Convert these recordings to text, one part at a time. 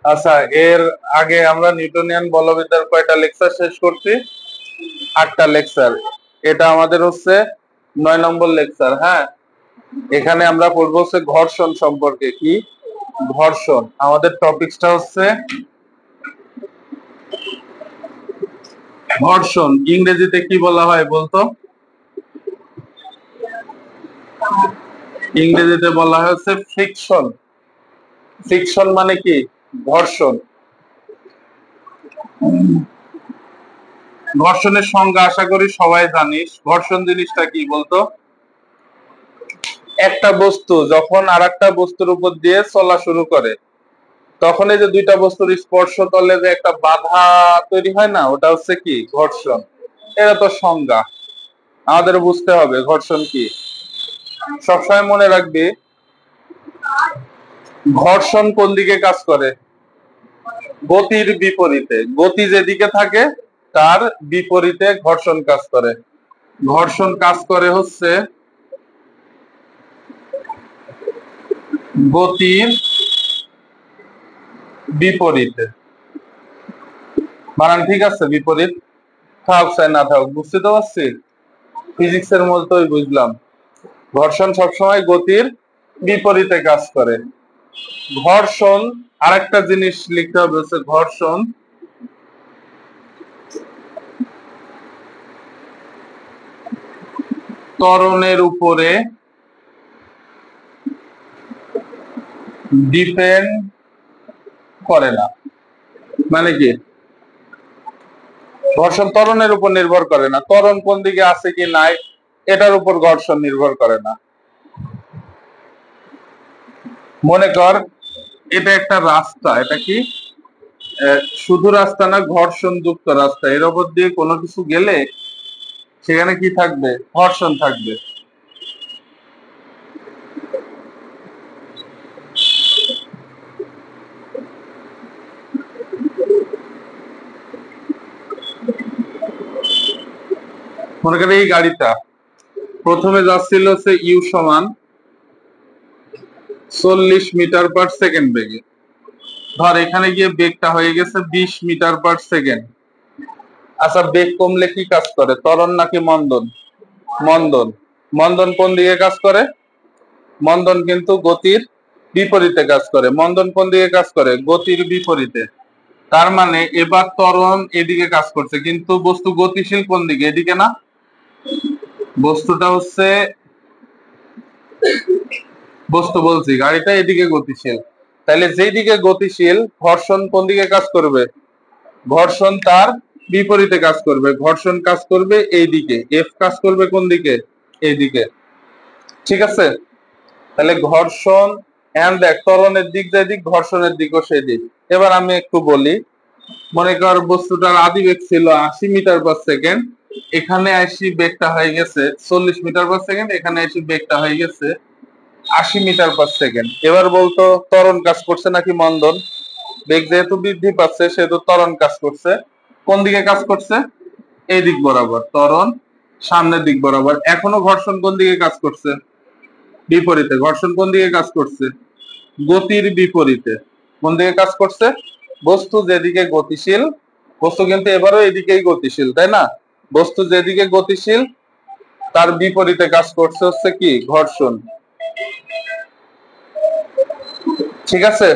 আচ্ছা, এর আগে আমরা নিউটনিয়ান বলবিদ্যার কয়টা লেকচার শেষ করছি? 8টা লেকচার। এটা আমাদের হচ্ছে 9 নম্বর লেকচার। হ্যাঁ, এখানে আমরা পড়বো হচ্ছে ঘর্ষণ সম্পর্কে। কি ঘর্ষণ? আমাদের টপিকসটা হচ্ছে ঘর্ষণ। ইংরেজিতে কি বলা হয় বলতো? ইংরেজিতে বলা হয় হচ্ছে ফ্রিকশন। ফ্রিকশন মানে কি? ঘর্ষণ। ঘর্ষণের সংজ্ঞা আশা করি সবাই জানিস। ঘর্ষণ জিনিসটা কি বলতো? একটা বস্তু যখন আর একটা বস্তুর উপর দিয়ে চলা শুরু করে, তখন এই যে দুইটা বস্তুর স্পর্শ তলে যে একটা বাধা তৈরি হয় না, ওটা হচ্ছে কি? ঘর্ষণ। এটা তো সংজ্ঞা, আমাদের বুঝতে হবে ঘর্ষণ কি। সবসময় মনে রাখবি, ঘর্ষণ কোন দিকে কাজ করে? গতির বিপরীতে। গতি যেদিকে থাকে তার বিপরীতে ঘর্ষণ কাজ করে। ঘর্ষণ কাজ করে হচ্ছে গতির বিপরীতে। বানান ঠিক আছে? বিপরীত থাক চাই না থাক, বুঝতে তো পারছি। ফিজিক্সের মতোই বুঝলাম। ঘর্ষণ সবসময় গতির বিপরীতে কাজ করে। ঘর্ষণ, আরেকটা জিনিস লিখতে হবে হচ্ছে ঘর্ষণ ত্বরণের উপরে ডিপেন্ড করে না। মানে কি? ঘর্ষণ ত্বরণের উপর নির্ভর করে না। ত্বরণ কোন দিকে আছে কি নাই এটার উপর ঘর্ষণ নির্ভর করে না। মনে কর এটা একটা রাস্তা, এটা কি শুধু রাস্তা না, ঘর্ষণ যুক্ত রাস্তা। এর উপর দিয়ে কোনো কিছু গেলে সেখানে কি থাকবে? ঘর্ষণ থাকবে। মনে কর এই গাড়িটা প্রথমে যাচ্ছিল হচ্ছে ইউ সমান 40 মিটার/সেকেন্ড বেগে। ধর এখানে গিয়ে বেগটা হয়ে গেছে 20 মিটার/সেকেন্ড। আচ্ছা, বেগ কমলে কি কাজ করে? ত্বরণ নাকি মন্দন? মন্দন। মন্দন কোন দিকে কাজ করে? মন্দন কিন্তু গতির বিপরীতে কাজ করে। মন্দন কোন দিকে কাজ করে? গতির বিপরীতে। তার মানে এবার ত্বরণ এদিকে কাজ করছে, কিন্তু বস্তু গতিশীল কোন দিকে? এদিকে না? বস্তুটা হচ্ছে, বস্তু বলছি, গাড়িটা এদিকে গতিশীল। তাহলে যেই দিকে গতিশীল, ঘর্ষণ কোন দিকে কাজ করবে? ঘর্ষণ তার বিপরীতে কাজ করবে। ঘর্ষণ কাজ করবে এই দিকে, এফ কাজ করবে কোন দিকে? এইদিকে। ঠিক আছে? তাহলে ঘর্ষণ, এন্ড দেখ ত্বরণের দিক যেদিক, ঘর্ষণের দিকও সেই দিক। এবার আমি একটু বলি, মনে কর বস্তুটার আদি বেগ ছিল 80 মিটার/সেকেন্ড, এখানে আসি বেগটা হয়ে গেছে 40 মিটার/সেকেন্ড, এখানে আসি বেগটা হয়ে গেছে 80 মিটার/সেকেন্ড। এবার বলতো ত্বরণ কাজ করছে নাকি মন্দন? বেগ যেহেতু বৃদ্ধি পাচ্ছে সেহেতু ত্বরণ কাজ করছে। কোন দিকে কাজ করছে? এই দিক বরাবর। ত্বরণ সামনের দিক বরাবর। এখনো ঘর্ষণ কোন দিকে কাজ করছে? বিপরীতে। ঘর্ষণ কোন দিকে কাজ করছে? গতির বিপরীতে। কোন দিকে কাজ করছে? বস্তু যেদিকে গতিশীল, বস্তু কিন্তু এবারও এদিকেই গতিশীল, তাই না? বস্তু যেদিকে গতিশীল তার বিপরীতে কাজ করছে হচ্ছে কি? ঘর্ষণ। ঠিক আছে?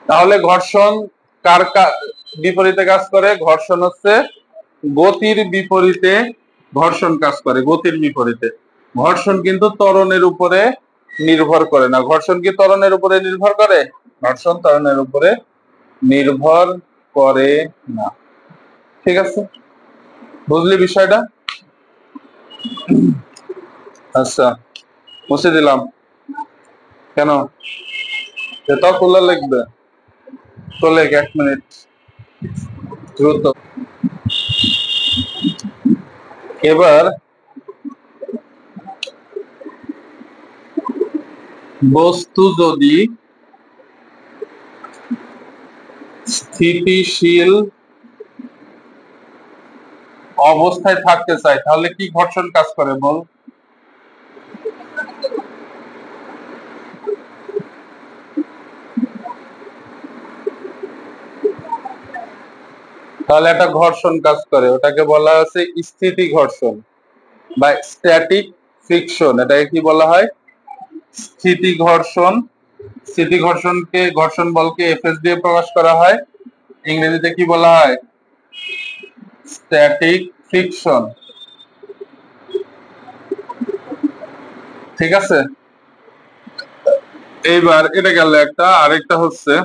তাহলে ঘর্ষণ কার বিপরীতে কাজ করে? ঘর্ষণ হচ্ছে গতির বিপরীতে ঘর্ষণ কাজ করে, গতির বিপরীতে। ঘর্ষণ কিন্তু ত্বরণের উপরে নির্ভর করে না। ঘর্ষণ কি ত্বরণের উপরে নির্ভর করে? ঘর্ষণ ত্বরণের উপরে নির্ভর করে না। ঠিক আছে? বুঝলি বিষয়টা? আচ্ছা, মুছে দিলাম। কেন? এটা খোলা লিখবে? তো লেখ, 1 মিনিট, দ্রুত। এবার বস্তু যদি স্থিতিশীল অবস্থায় থাকতে চায় তাহলে কি ঘর্ষণ কাজ করে বল? তাহলে একটা ঘর্ষণ কাজ করে, ওটাকে বলা হচ্ছে স্থিতি ঘর্ষণ বা স্ট্যাটিক ফ্রিকশন। এটাকে কি বলা হয়? স্থিতি ঘর্ষণ। স্থিতি ঘর্ষণকে, ঘর্ষণ বলকে এফএস দিয়ে প্রকাশ করা হয়। ইংরেজিতে কি বলা হয়? Static friction. ঠিক আছে, এইবার এটা গেল একটা। আরেকটা হচ্ছে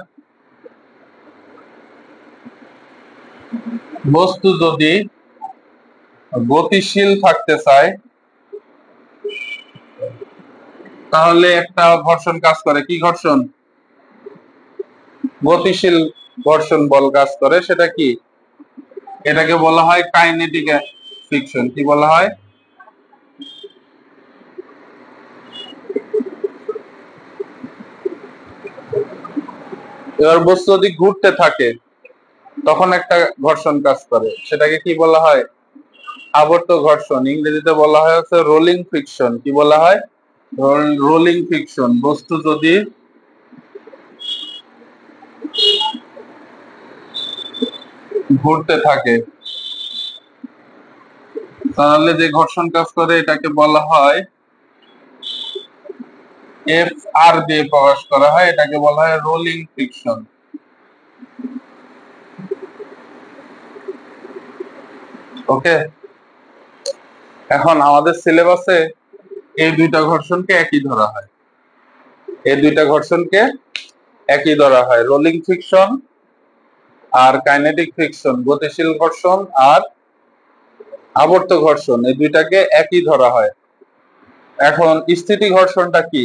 বস্তু যদি গতিশীল থাকতে চায় তাহলে একটা ঘর্ষণ কাজ করে। কি ঘর্ষণ? গতিশীল ঘর্ষণ বল কাজ করে। সেটা কি? এটাকে বলা হয় কাইনেটিক ফ্রিকশন। কি বলা হয়? এবার বস্তু যদি ঘুরতে থাকে তখন একটা ঘর্ষণ কাজ করে, সেটাকে কি বলা হয়? আবর্ত ঘর্ষণ। ইংরেজিতে বলা হয় হচ্ছে রোলিং ফ্রিকশন। কি বলা হয়? Rolling friction. বস্তু যদি ঘুরতে থাকে তাহলে যে ঘর্ষণ কাজ করে এটাকে বলা হয়, এফ আর দিয়ে প্রকাশ করা হয়, এটাকে বলা হয় রোলিং ফ্রিকশন। ওকে, এখন আমাদের সিলেবাসে এই দুইটা ঘর্ষণকে একই ধরা হয়। এই দুইটা ঘর্ষণকে একই ধরা হয়, রোলিং ফ্রিকশন আর কাইনেটিক ফ্রিকশন। গতিশীল ঘর্ষণ আর আবর্ত ঘর্ষণ, এই দুইটাকে একই ধরা হয়। এখন স্থিতি ঘর্ষণটা কি?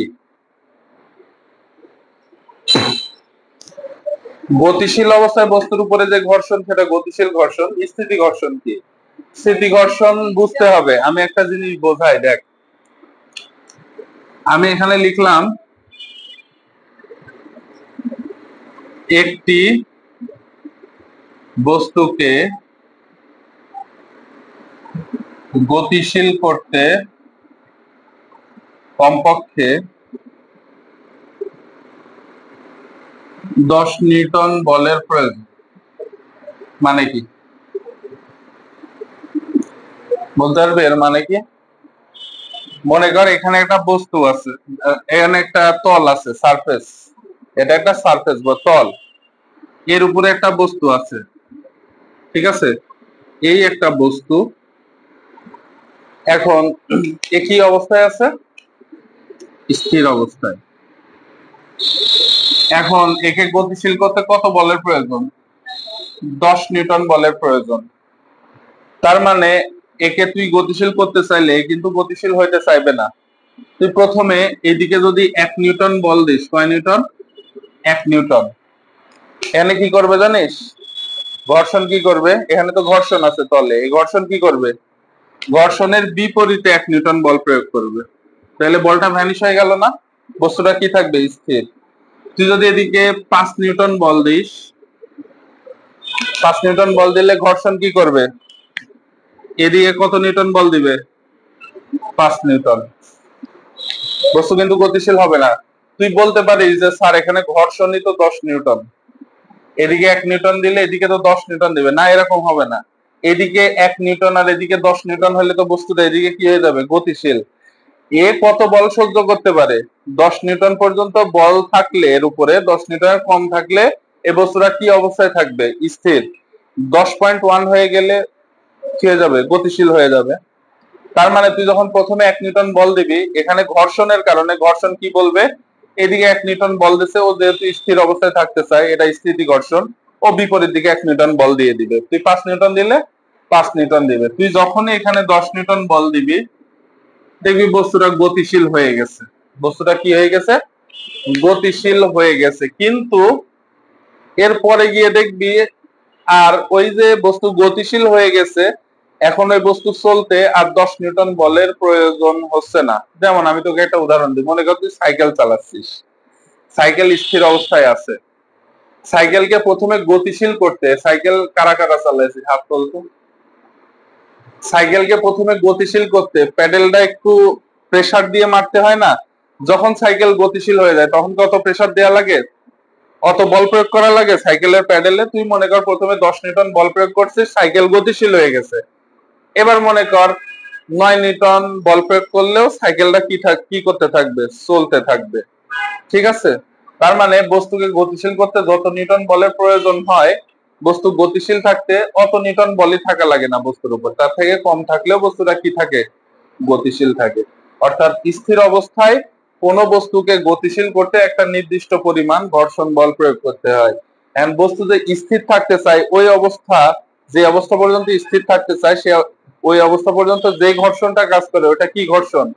গতিশীল অবস্থায় বস্তুর উপরে যে ঘর্ষণ সেটা গতিশীল ঘর্ষণ। স্থিতি ঘর্ষণ কি? স্থিতি ঘর্ষণ বুঝতে হবে। আমি একটা জিনিস বোঝাই, দেখ। আমি এখানে লিখলাম একটি বস্তুকে গতিশীল করতে কমপক্ষে 10 নিউটন বলের প্রয়োজন। মানে কি বলতে পারবে এর মানে কি? মনে কর এখানে একটা বস্তু আছে, এখানে একটা তল আছে, সারফেস। এটা একটা সারফেস বা তল, এর উপরে একটা বস্তু আছে। ঠিক আছে, এই একটা বস্তু এখন একই অবস্থায় আছে, স্থির অবস্থায়। এখন একে গতিশীল করতে কত বলের প্রয়োজন? 10 নিউটন বলের প্রয়োজন। তার মানে একে তুই গতিশীল করতে চাইলে কিন্তু গতিশীল হইতে চাইবে না। তুই প্রথমে এদিকে যদি 1 নিউটন বল দিস, কয় নিউটন? 1 নিউটন। এখানে কি করবে জানিস? ঘর্ষণ কি করবে? এখানে তো ঘর্ষণ আছে তলে, এই ঘর্ষণ কি করবে? ঘর্ষণের বিপরীতে 1 নিউটন বল প্রয়োগ করবে। তাহলে বলটা ভ্যানিশ হয়ে গেল না? বস্তুটা কি থাকবে? স্থির। তুই যদি এদিকে 5 নিউটন বল দিস, 5 নিউটন বল দিলে ঘর্ষণ কি করবে? এদিকে কত নিউটন বল দিবে? 5 নিউটন। বস্তু কিন্তু গতিশীল হবে না। তুই বলতে পারিস যে স্যার এখানে ঘর্ষণই তো 10 নিউটন, এদিকে 1 নিউটন দিলে এদিকে তো 10 নিউটন দিবে না। এরকম হবে না। এদিকে 1 নিউটন আর এদিকে 10 নিউটন হলে তো বস্তুটা এদিকে কি হয়ে যাবে? গতিশীল। এ কত বল সহ্য করতে পারে? 10 নিউটন পর্যন্ত বল থাকলে, এর উপরে 10 নিউটনের কম থাকলে এই বস্তুটা কি অবস্থায় থাকবে? স্থির। 10.1 হয়ে গেলে কি হয়ে যাবে? গতিশীল হয়ে যাবে। তার মানে তুই যখন প্রথমে 1 নিউটন বল দিবি, এখানে ঘর্ষণের কারণে ঘর্ষণ কি বলবে? এদিকে 1 নিউটন বল দিছে, ও যেহেতু স্থির অবস্থায় থাকতে চায়, এটা স্থিতি ঘর্ষণ, ও বিপরীত দিকে 1 নিউটন বল দিয়ে দিবে। তুই 5 নিউটন দিলে 5 নিউটন দিবে। তুই যখনই এখানে 10 নিউটন বল দিবি দেখবি বস্তুটা গতিশীল হয়ে গেছে। বস্তুটা কি হয়ে গেছে? গতিশীল হয়ে গেছে। কিন্তু এরপরে গিয়ে দেখবি আর ওই যে বস্তু গতিশীল হয়ে গেছে, এখন ওই বস্তু চলতে আর 10 নিউটন বলের প্রয়োজন হচ্ছে না। যেমন আমি তোকে একটা উদাহরণ দিই, মনে কর তুই সাইকেল চালাচ্ছিস, সাইকেল স্থির অবস্থায় আছে। সাইকেলকে প্রথমে গতিশীল করতে, সাইকেল কারা কারা চালাইছে হাত তুলতো। সাইকেলকে প্রথমে গতিশীল করতে প্যাডেলটা একটু প্রেসার দিয়ে মারতে হয় না? যখন সাইকেল গতিশীল হয়ে যায় তখন কত প্রেসার দেওয়া লাগে? অত বল প্রয়োগ করা লাগে সাইকেলের প্যাডেলে? তুই মনে কর প্রথমে 10 নিউটন বল প্রয়োগ করছিস, সাইকেল গতিশীল হয়ে গেছে। এবার মনে কর 9 নিউটন বল প্রয়োগ করলেও সাইকেলটা কি করতে থাকবে? চলতে থাকবে। ঠিক আছে? তার মানে বস্তুকে গতিশীল করতে যত নিউটন বলের প্রয়োজন হয়, বস্তু গতিশীল থাকতে অত নিউটন বলই থাকা লাগে না বস্তুর উপর। তার থেকে কম থাকলেও বস্তুটা কি থাকে? গতিশীল থাকে। অর্থাৎ স্থির অবস্থায় কোন বস্তুকে গতিশীল করতে একটা নির্দিষ্ট পরিমাণ ঘর্ষণ বল প্রয়োগ করতে হয়। এন্ড বস্তু যে স্থির থাকতে চায় ওই অবস্থা, যে অবস্থা পর্যন্ত স্থির থাকতে চায় সে ওই অবস্থা পর্যন্ত যে ঘর্ষণটা কাজ করে ওটা কি ঘর্ষণ?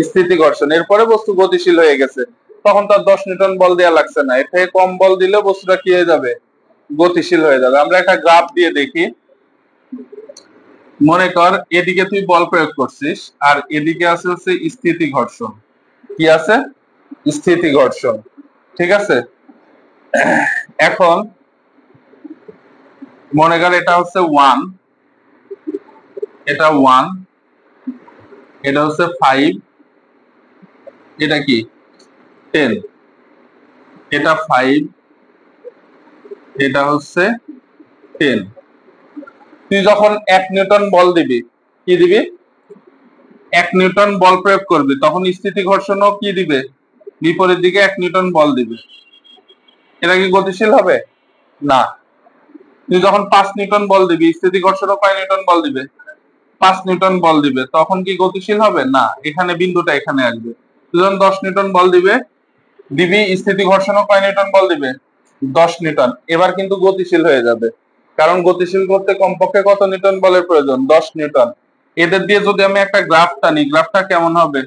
স্থিতি ঘর্ষণ। এরপরে বস্তু গতিশীল হয়ে গেছে, তখন তার 10 নিউটন বল দেওয়া লাগছে না। এর থেকে কম বল দিলেও বস্তুটা কি হয়ে যাবে? গতিশীল হয়ে যাবে। আমরা একটা গ্রাফ দিয়ে দেখি। মনে কর এদিকে তুই বল প্রয়োগ করছিস আর এদিকে আছে হচ্ছে স্থিতি ঘর্ষণ। কি আছে? স্থিতি ঘর্ষণ। ঠিক আছে? এখন মনে কর এটা হচ্ছে 1, এটা 1, এটা হচ্ছে 5, এটা কি 10, এটা 5, এটা হচ্ছে 10। তুই যখন 1 নিউটন বল দিবি, কি দিবি? 1 নিউটন বল প্রয়োগ করবি, তখন স্থিতি ঘর্ষণও কি দিবে? বিপরীত দিকে 1 নিউটন বল দিবে। এটা কি গতিশীল হবে? না। তুই যখন 5 নিউটন বল দিবি, স্থিতি ঘর্ষণও কয় নিউটন বল দিবে? 5 নিউটন বল দিবে, তখন কি গতিশীল হবে? না। এখানে বিন্দুটা এখানে আসবে। তুই যখন 10 নিউটন বল দিবি, স্থিতি ঘর্ষণও কয় নিউটন বল দিবে? 10 নিউটন। এবার কিন্তু গতিশীল হয়ে যাবে, কারণ গতিশীল করতে কমপক্ষে কত নিউটন বলের প্রয়োজন? 10 নিউটন। এদের দিয়ে যদি আমি একটা গ্রাফ টানি, গ্রাফটা কেমন হবে?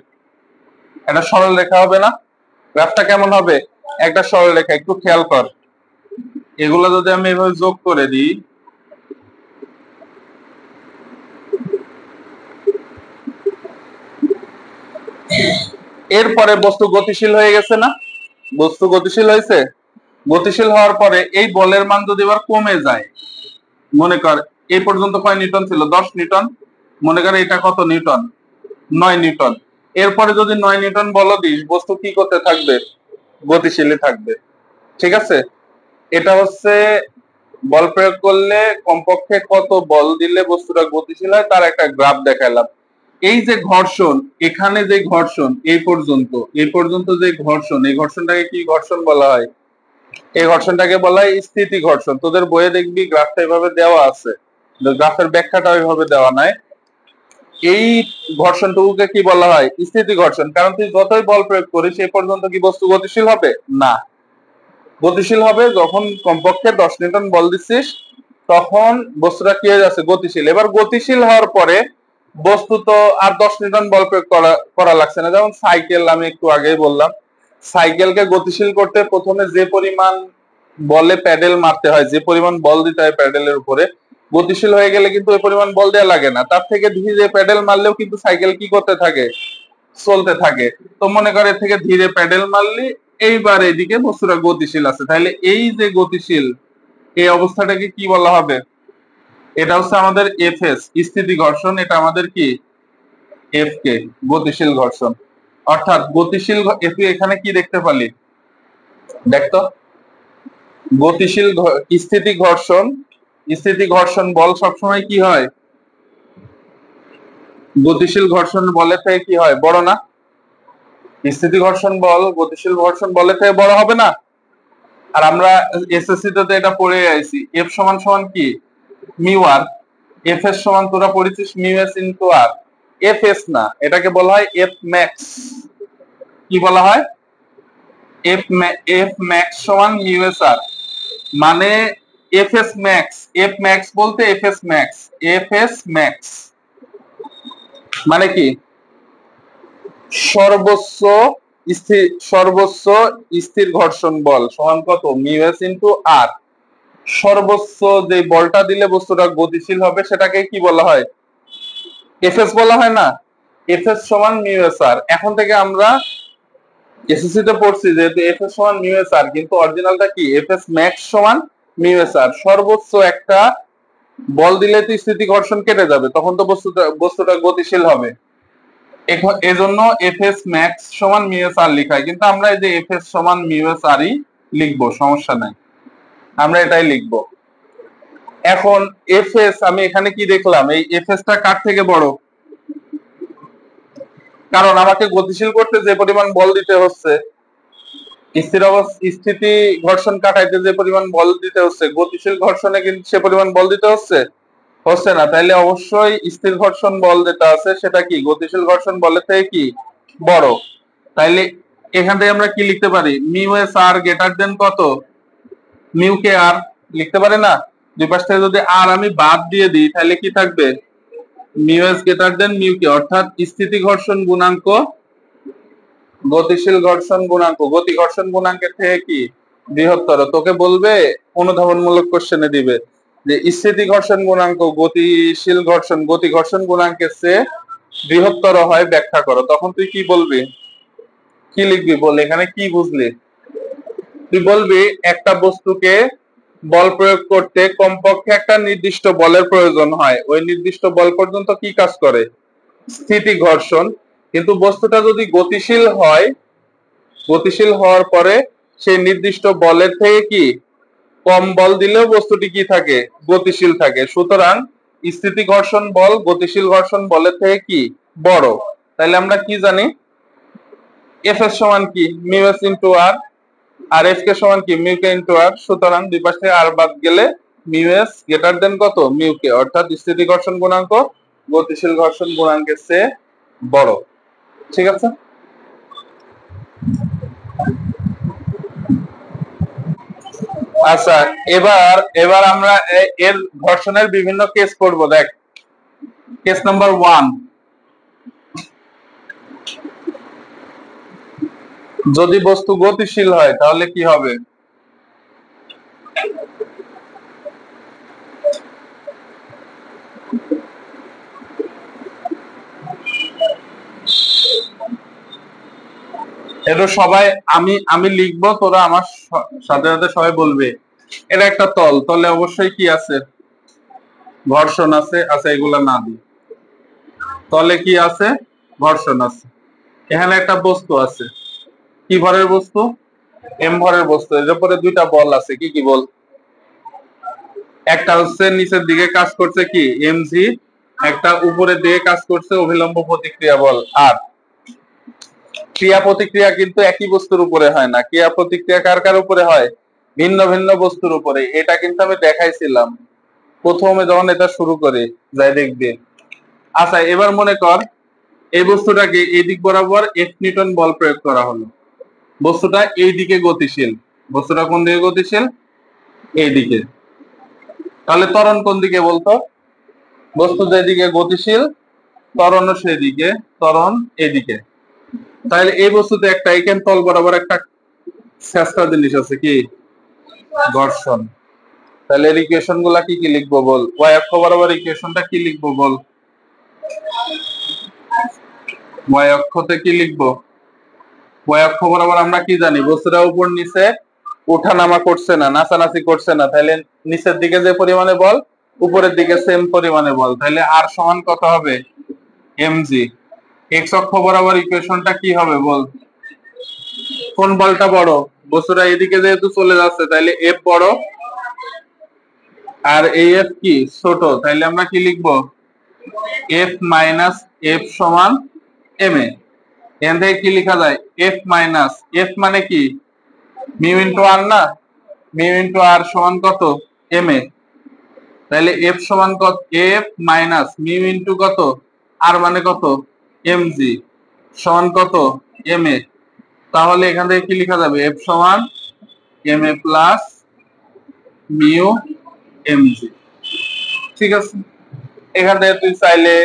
একটা সরল রেখা হবে না? গ্রাফটা কেমন হবে? একটা সরল রেখা। একটু খেয়াল কর, এগুলো যদি আমি এভাবে যোগ করে দিই, এরপরে বস্তু গতিশীল হয়ে গেছে না? বস্তু গতিশীল হয়েছে। গতিশীল হওয়ার পরে এই বলের মান যদি এবার কমে যায়, মনে কর এই পর্যন্ত কয় নিউটন ছিল? 10 নিউটন। মনে কর এটা কত নিউটন? 9 নিউটন। এরপরে যদি 9 নিউটন বল দিস, বস্তু কি করতে থাকবে? গতিশীলই থাকবে। ঠিক আছে? এটা হচ্ছে বল প্রয়োগ করলে কমপক্ষে কত বল দিলে বস্তুটা গতিশীল হয় তার একটা গ্রাফ দেখালাম। এই যে ঘর্ষণ, এখানে যে ঘর্ষণ এই পর্যন্ত যে ঘর্ষণ, এই ঘর্ষণটাকে কি ঘর্ষণ বলা হয়? এই ঘর্ষণটাকে বলা হয় স্থিতি ঘর্ষণ। তোদের বইয়ে দেখবি গ্রাফটা এভাবে দেওয়া আছে, গ্রাফের ব্যাখ্যাটা ওইভাবে দেওয়া নাই। এই ঘর্ষণটুকুকে কি বলা হয়? স্থিতি ঘর্ষণ। কারণ তুই যতই বল প্রয়োগ করিস এই পর্যন্ত কি বস্তু গতিশীল হবে? না। গতিশীল হবে যখন কমপক্ষে 10 নিউটন বল দিচ্ছিস, তখন বস্তুটা কি হয়ে যাচ্ছে? গতিশীল। এবার গতিশীল হওয়ার পরে বস্তু তো আর 10 নিউটন বল প্রয়োগ করা লাগছে না। যেমন সাইকেল, আমি একটু আগেই বললাম, সাইকেলকে গতিশীল করতে প্রথমে যে পরিমাণ বলে প্যাডেল মারতে হয়, যে পরিমাণ বল দিতে হয় প্যাডেলের উপরে, গতিশীল হয়ে গেলে কিন্তু ওই পরিমাণ বল দেওয়া লাগে না। তার থেকে ধীরে প্যাডেল মারলেও কিন্তু সাইকেল কি করতে থাকে? চলতে থাকে। তো মনে করে এর থেকে ধীরে প্যাডেল মারলি, এইবার এইদিকে বস্তুটা গতিশীল আছে। তাহলে এই যে গতিশীল, এই অবস্থাটাকে কি বলা হবে? এটা হচ্ছে আমাদের এফএস, স্থিতি ঘর্ষণ। এটা আমাদের কি? এফ কে, গতিশীল ঘর্ষণ। অর্থাৎ গতিশীল তুই এখানে কি দেখতে পালি? দেখতো, গতিশীল স্থিতি ঘর্ষণ, স্থিতি ঘর্ষণ বল সবসময় কি হয়? গতিশীল ঘর্ষণ বলের থেকে কি হয়? বড় না? স্থিতি ঘর্ষণ বল গতিশীল ঘর্ষণ বলের থেকে বড় হবে না? আর আমরা এসএসসি তে এটা পড়ে আইছি, এফ সমান সমান কি? মিউ আর। এফ এস সমান তোরা পড়েছিস mu S into R. F S না, এটাকে বলা হয় এফ ম্যাক্স। কি বলা হয়? এফ ম্যাক্স সমান মিউ এস আর। মানে F S max, F max বলতে F S max, F S max মানে কি? সর্বোচ্চ সর্বোচ্চ স্থির ঘর্ষণ বল সমান কত? Mu S into R. সর্বোচ্চ যে বলটা দিলে বস্তুটা গতিশীল হবে সেটাকে কি বলা হয়? এফএস বলা হয় না? এফএস সমান মিউ এস আর। এখন থেকে আমরা এসএসসি তে পড়ছি যেহেতু এফএস সমান মিউ এস আর, কিন্তু অরিজিনালটা কি? এফএস ম্যাক্স সমান মিউ এস আর। সর্বোচ্চ একটা বল দিলে তো স্থিতি ঘর্ষণ কেটে যাবে, তখন তো বস্তুটা গতিশীল হবে। এজন্য এফএস ম্যাক্স সমান মিউ এস আর লিখা হয়, কিন্তু আমরা এই যে এফএস সমান মিউ এস আরই লিখবো, সমস্যা নাই, আমরা এটাই লিখবো। এখন এফএস, আমি এখানে কি দেখলাম, এই এফএস টা কার থেকে বড়? কারণ আমাকে গতিশীল করতে যে পরিমাণ বল দিতে হচ্ছে, স্থিতি ঘর্ষণ কাটাইতে যে পরিমাণ বল দিতে হচ্ছে, গতিশীল ঘর্ষণে কিন্তু সে পরিমাণ বল দিতে হচ্ছে না। তাইলে অবশ্যই স্থির ঘর্ষণ বল যেটা আছে সেটা কি গতিশীল ঘর্ষণ বলের থেকে কি বড়। তাইলে এখান থেকে আমরা কি লিখতে পারি, মিউ এস আর গ্রেটার দেন কত, মিউ কে আর লিখতে পারি না? দুই পাশ থেকে যদি আর আমি বাদ দিয়ে দিই তাহলে কি থাকবে, mu S greater than mu K, অর্থাৎ স্থিতি ঘর্ষণ গুণাঙ্ক গতিশীল ঘর্ষণ গুণাঙ্ক গতি ঘর্ষণ গুণাঙ্কের থেকে কি বৃহত্তর। তোকে বলবে অনুধাবনমূলক কোশ্চেনে দিবে যে স্থিতি ঘর্ষণ গুণাঙ্ক গতিশীল ঘর্ষণ গতি ঘর্ষণ গুণাঙ্কের চেয়ে বৃহত্তর হয়, ব্যাখ্যা করো। তখন তুই কি বলবি, কি লিখবি বল, এখানে কি বুঝলি? তুই বলবি একটা বস্তুকে বল প্রয়োগ করতে কমপক্ষে একটা নির্দিষ্ট বলের প্রয়োজন হয়, ওই নির্দিষ্ট বল পর্যন্ত কি কাজ করে, স্থিতি ঘর্ষণ। কিন্তু বস্তুটা যদি গতিশীল হয়, গতিশীল হওয়ার পরে সেই নির্দিষ্ট বলের থেকে কি কম বল দিলেও বস্তুটি কি থাকে, গতিশীল থাকে। সুতরাং স্থিতি ঘর্ষণ বল গতিশীল ঘর্ষণ বলের থেকে কি বড়। তাহলে আমরা কি জানি, এফ এর সমান কি মিউ এস ইন্টু আর, আর এফ কে সমান কি মিউ কে ইন্টু আর। সুতরাং দুই পাশ থেকে আর বাদ গেলে মিউ এস গ্রেটার দেন কত, মিউ কে, অর্থাৎ স্থিতি ঘর্ষণ গুণাঙ্ক গতিশীল ঘর্ষণ গুণাঙ্কের চেয়ে বড়। ঠিক আছে? আচ্ছা, এবার এবার আমরা এর ঘর্ষণের বিভিন্ন কেস করব। দেখ, কেস নাম্বার 1, যদি বস্তু গতিশীল হয় তাহলে কি হবে, এটা সবাই আমি আমি লিখবো, তোরা আমার সাথে সাথে সবাই বলবে। এটা একটা তল, তলে অবশ্যই কি আছে, ঘর্ষণ আছে। আচ্ছা, এগুলা না দিই, তলে কি আছে, ঘর্ষণ আছে। এখানে একটা বস্তু আছে, কি ভরের বস্তু, এম ভরের বস্তু। এর উপরে দুইটা বল আছে, কি কি বল, একটা হচ্ছে নিচের দিকে কাজ করছে কি এম জি, একটা উপরের দিকে কাজ করছে অভিলম্ব প্রতিক্রিয়া বল আর। ক্রিয়া প্রতিক্রিয়া কিন্তু একই বস্তুর উপরে হয় না, ক্রিয়া প্রতিক্রিয়া কার কার উপরে হয়, ভিন্ন ভিন্ন বস্তুর উপরে। এটা কিন্তু আমি দেখাইছিলাম প্রথমে যখন এটা শুরু করি, যাই দেখবে। আচ্ছা, এবার মনে কর এই বস্তুটাকে এই দিক বরাবর এফ নিউটন বল প্রয়োগ করা হলো, বস্তুটা এই দিকে গতিশীল। বস্তুটা কোন দিকে গতিশীল, এই দিকে। তাহলে ত্বরণ কোন দিকে বলতো, বস্তু যেদিকে গতিশীল ত্বরণও সেদিকে, ত্বরণ এদিকে। তাহলে এই বস্তুতে একটা এখান তল বরাবর একটা ছেঁচড়া জিনিস আছে, কি ঘর্ষণ। তাহলে এর ইকুয়েশন গুলা কি কি লিখবো বল, ওয়াই অক্ষ বরাবর ইকুয়েশনটা কি লিখবো বল, ওয়াই অক্ষতে কি লিখবো, ওয়াই অক্ষ বরাবর আমরা কি জানি, বস্তুটা উপর নিচে ওঠানামা করছে না, নাচানাচি করছে না। তাহলে নিচের দিকে যে পরিমাণে বল, উপরের দিকে সেম পরিমাণে বল। তাহলে আর সমান কত হবে, এম জি। এক্স অক্ষ বরাবর ইকুয়েশনটা কি হবে বল, কোন বলটা বড়, বস্তুটা এদিকে যেহেতু চলে যাচ্ছে তাহলে এফ বড়, আর এই এফ কি ছোট। তাহলে আমরা কি লিখবো, এফ মাইনাস এফ সমান এম এ। এখান থেকে কি লেখা যায়, এফ মাইনাস এফ মানে কি মিউ ইন্টু আর না, মিউ ইন্টু আর সমান কত, এম এ। তাহলে এফ সমান কত, এফ মাইনাস মিউ ইন্টু কত, আর মানে কত, এম জি সমান কত, এম এ। তাহলে এখান থেকে কি লেখা যাবে, এফ সমান এম এ প্লাস মিউ এম জি। ঠিক আছে? এখান থেকে তুই চাইলে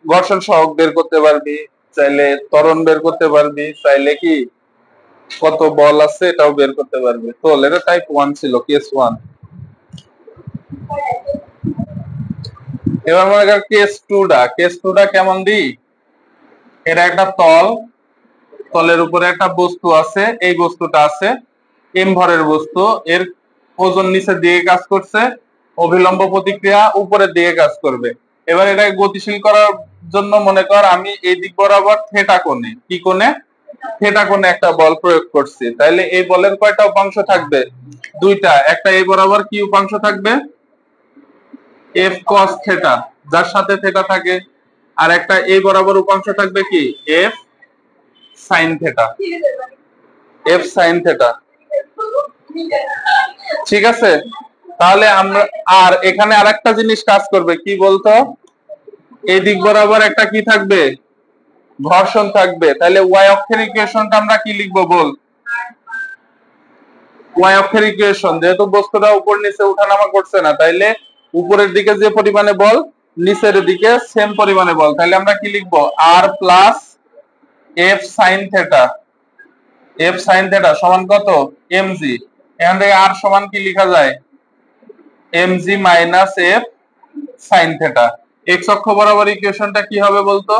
ঘর্ষণ সহগ বের করতে পারবি, চাইলে ত্বরণ বের করতে পারবি, চাইলে কি কত বল আছে এটাও বের করতে পারবি। তো এটা টাইপ 1 ছিল, কেস 1। এবার মনে কর কেস 2টা কেমন দিই, এটা একটা তল, তলের উপরে একটা বস্তু আছে, এই বস্তুটা আছে এম ভরের বস্তু, এর ওজন নিচের দিকে কাজ করছে, অভিলম্ব প্রতিক্রিয়া উপরের দিকে কাজ করবে। এবার এটাকে গতিশীল করার জন্য মনে কর আমি এই দিক বরাবর থিটা কোণে, কি কোণে, থিটা কোণে একটা বল প্রয়োগ করছি, তাহলে এই বলের কয়টা উপাংশ থাকবে? দুইটা। একটা এই বরাবর কি উপাংশ থাকবে? এফ কস থিটা, যার সাথে থিটা থাকে। আর একটা এই বরাবর উপাংশ থাকবে কি? F sine theta, F sine theta. ঠিক আছে, তাহলে আমরা আর এখানে আরেকটা জিনিস কাজ করবে, কি বলতো? এই দিক বরাবর একটা কি থাকবে? ঘর্ষণ থাকবে। তাহলে ওয়াই অক্ষের ইকুয়েশনটা আমরা কি লিখবো বল? ওয়াই অক্ষের ইকুয়েশন, যেহেতু বস্তুটা উপর নিচে উঠানামা করছে না, তাইলে উপরের দিকে যে পরিমাণে বল, নিচের দিকে সেম পরিমাণে বল। তাহলে আমরা কি লিখবো? R plus F sine theta, F sine theta সমান কত? এমজি। এখান থেকে আর সমান কি লেখা যায়? MG minus F sine theta. X অক্ষ বরাবর ইকুয়েশনটা কি হবে বলতো?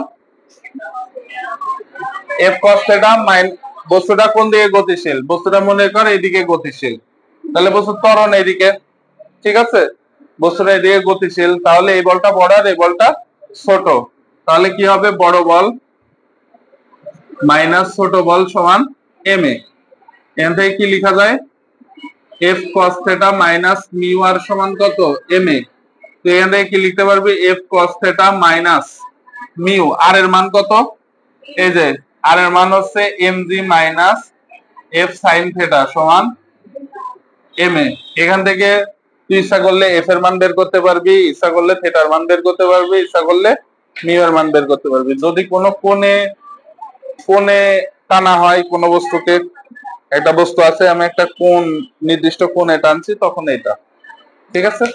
এফ কস থিটা মাইন, বস্তুটা কোন দিকে গতিশীল? বস্তুটা মনে কর এইদিকে গতিশীল, তাহলে বস্তু ত্বরণ এইদিকে। ঠিক আছে, বস্তুটা এদিকে গতিশীল, তাহলে এই বলটা বড় আর এই বলটা ছোট। তাহলে কি হবে? বড় বল মাইনাস ছোট বল সমান এম এ। এখান থেকে কি লেখা যায়? F cos theta minus mu R সমান কত? M A. তো এখান থেকে কি লিখতে পারবি? F cos theta minus mu, R এর মান কত? এই যে আর এর মান হচ্ছে MG minus F sine theta সমান এম এ। এখান থেকে তুই ইচ্ছা করলে এফ এর মান বের করতে পারবি, ইচ্ছা করলে থিটার মান বের করতে পারবি, ইচ্ছা করলে মিউ এর মান বের করতে পারবি। যদি কোনো কোণে কোণে টানা হয় কোনো বস্তুকে, একটা বস্তু আছে, আমি একটা কোণ নির্দিষ্ট কোণে টানছি, তখন এটা। ঠিক আছে,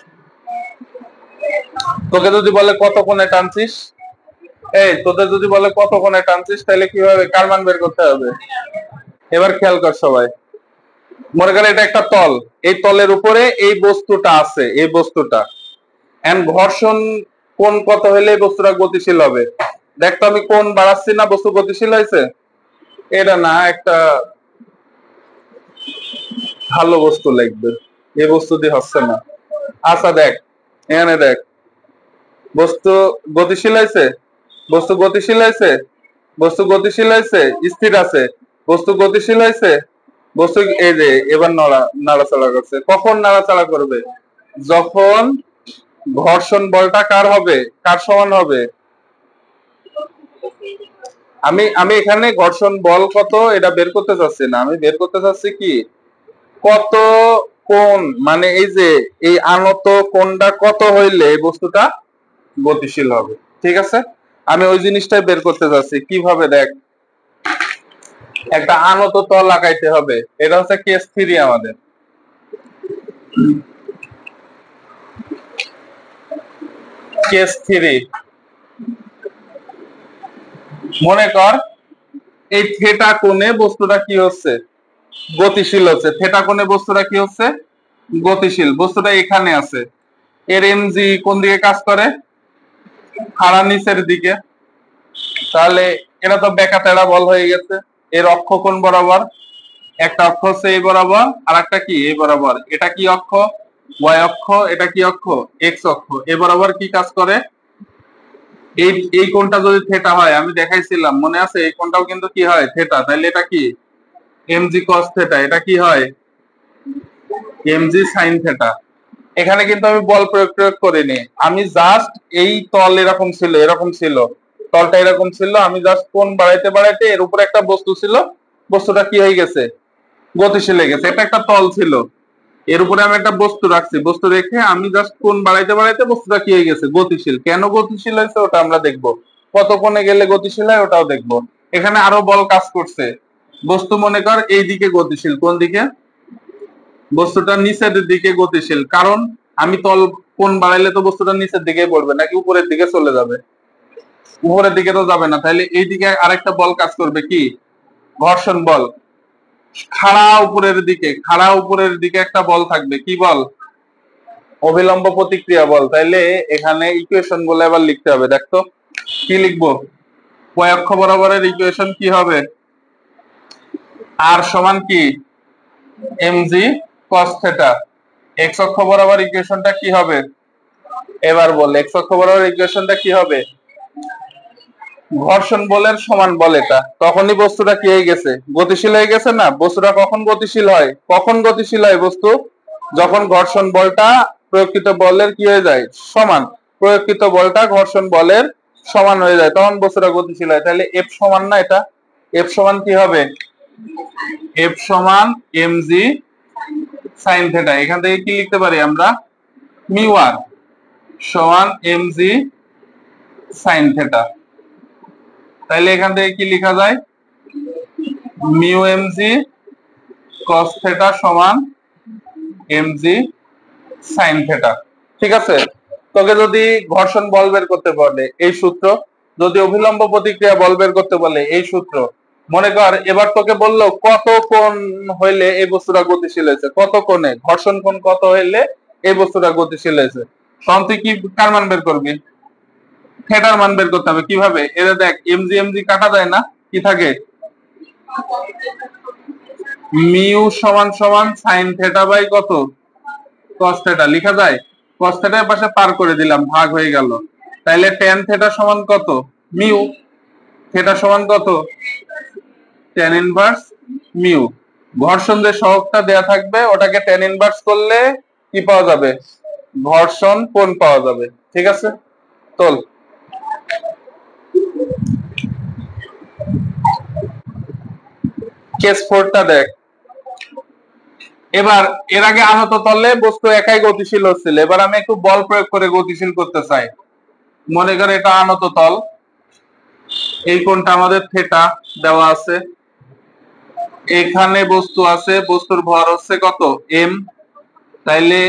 তোকে যদি বলে কত কোণে টানছিস, এই তোদের যদি বলে কত কোণে টানছিস, তাহলে কি হবে? কার মান বের করতে হবে? এবার খেয়াল কর সবাই, মনে করে এটা একটা তল, এই তলের উপরে এই বস্তুটা আছে, এই বস্তুটা, এন্ড ঘর্ষণ কোণ কত হলে এই বস্তুটা গতিশীল হবে? দেখ তো, আমি কোণ বাড়াচ্ছি না, বস্তু গতিশীল হয়েছে? এটা না, একটা ভালো বস্তু লাগবে, এই বস্তু দিয়ে হচ্ছে না। আচ্ছা দেখ, এখানে দেখ, বস্তু গতিশীল হয়েছে, বস্তু গতিশীল হয়েছে, বস্তু গতিশীল হয়েছে, স্থির আছে, বস্তু গতিশীল হয়েছে, বস্তু এই যে এবার নাড়াচাড়া করছে। কখন নাড়াচাড়া করবে? যখন ঘর্ষণ বলটা কার হবে? কার সমান হবে? আমি আমি এখানে ঘর্ষণ বল কত এটা বের করতে চাচ্ছি না, আমি বের করতে চাচ্ছি কি, কত কোণ, মানে এই যে এই আনত কোণটা কত হইলে এই বস্তুটা গতিশীল হবে। ঠিক আছে, আমি ওই জিনিসটাই বের করতে চাচ্ছি। কিভাবে? দেখ, একটা আনত তল লাগাইতে হবে, এটা হচ্ছে কেস 3 আমাদের। কেস 3, মনে কর এই থিটা কোণে বস্তুটা কি হচ্ছে? গতিশীল হচ্ছে। থিটা কোণে বস্তুটা কি হচ্ছে? গতিশীল। বস্তুটা এখানে আছে, এর এমজি কোন দিকে কাজ করে? খাড়া নিচের দিকে। তাহলে এটা তো বেঁকা তেড়া বল হয়ে গেছে। এর অক্ষ কোণ বরাবর? একটা অক্ষ হচ্ছে এই বরাবর, আর একটা কি এই বরাবর। এটা কি অক্ষ? ওয়াই অক্ষ। এটা কি অক্ষ? এক্স অক্ষ। এ বরাবর কি কাজ করে? এই এই কোণটা যদি থিটা হয়, আমি দেখাইছিলাম মনে আছে, এই কোণটাও কিন্তু কি হয়? থিটা। তাহলে এটা কি? MG cos theta. এটা কি হয়? MG sine theta. এখানে কিন্তু আমি বল প্রয়োগ করিনি, আমি জাস্ট এই তল এরকম ছিল, এরকম ছিল, তলটা এরকম ছিল, আমি জাস্ট কোণ বাড়াইতে বাড়াইতে এর উপরে একটা বস্তু ছিল, বস্তুটা কি হয়ে গেছে? গতিশীল হয়ে গেছে। এটা একটা তল ছিল, এর উপরে আমি একটা বস্তু রাখছি, বস্তু রেখে আমি জাস্ট কোণ বাড়াইতে বাড়াইতে বস্তুটা কি হয়ে গেছে? গতিশীল। কেন গতিশীল হয়েছে ওটা আমরা দেখবো, কত কোণে গেলে গতিশীল হয় ওটাও দেখবো। এখানে আরো বল কাজ করছে। বস্তু মনে কর এই দিকে গতিশীল, কোন দিকে? বস্তুটা নিচের দিকে গতিশীল, কারণ আমি তল কোণ বাড়াইলে তো বস্তুটা নিচের দিকে পড়বে, নাকি উপরের দিকে চলে যাবে? উপরের দিকে তো যাবে না, তাহলে এই দিকে আরেকটা বল কাজ করবে, কি? ঘর্ষণ বল। খাড়া উপরের দিকে, খাড়া উপরের দিকে একটা বল থাকবে, কি বল? অবিলম্ব প্রতিক্রিয়া বল। তাইলে এখানে ইকুয়েশন বলে আবার লিখতে হবে, দেখতো কি লিখবো? ওয়াই অক্ষ বরাবরের ইকুয়েশন কি হবে? আর সমান কি? MG cos theta. এক্স অক্ষ বরাবর ইকুয়েশনটা কি হবে? এবার বল, এক্স অক্ষ বরাবর ইকুয়েশনটা কি হবে? ঘর্ষণ বলের সমান বল এটা, তখনই বস্তুটা কি হয়ে গেছে, গতিশীল হয়ে গেছে না। বস্তুটা কখন গতিশীল হয়, কখন গতিশীল হয় বস্তু, যখন ঘর্ষণ বলটা প্রয়োগকৃত বলের কি হয়ে যায়, সমান। প্রয়োগকৃত বলটা ঘর্ষণ বলের সমান হয়ে যায়, তখন বস্তুটা গতিশীল হয়। তাহলে এফ সমান না এটা, এফ সমান কি হবে, এফ সমান এম জি সাইন থেটা। এখান থেকে কি লিখতে পারি আমরা, মিউ আর সমান এম জি সাইন থেটা। তাইলে এখান থেকে কি লেখা যায়, mu M G cos theta সমান এম জি সাইন থেটা। ঠিক আছে, তোকে যদি ঘর্ষণ বল বের করতে বলে এই সূত্র, যদি অভিলম্ব প্রতিক্রিয়া বল বের করতে বলে এই সূত্র, মনে কর এবার তোকে বললো কত কোণ হইলে এই বস্তুটা গতিশীল হয়েছে, কত কোণে ঘর্ষণ কোণ কত হইলে এই বস্তুটা গতিশীল হয়েছে, তখন তুই কি কার মান বের করবি, থেটার মান বের করতে হবে। কিভাবে, এটা দেখ এমজি কাটা যায় না, কি থাকে, মিউ সমান সমান সাইন থেটা বাই কত, কস থেটা লিখা যায়। কস থেটার পাশে পার করে দিলাম, ভাগ হয়ে গেল। তাইলে ট্যান থেটা সমান কত, মিউ। থেটা সমান কত, ট্যান ইনভার্স মিউ। ঘর্ষণ যে সহগটা দেয়া থাকবে ওটাকে ট্যান ইনভার্স করলে কি পাওয়া যাবে, ঘর্ষণ কোণ পাওয়া যাবে। ঠিক আছে, তোল। কেস 4টা দেখ। এবার এর আগে আহত তলে বস্তু একাই গতিশীল হচ্ছিল, এবার আমি একটু বল প্রয়োগ করে গতিশীল করতে চাই। মনে করে এটা আনত তল, এই কোণটা আমাদের থেটা দেওয়া আছে, এখানে বস্তু আছে, বস্তুর ভর হচ্ছে কত, এম। তাইলে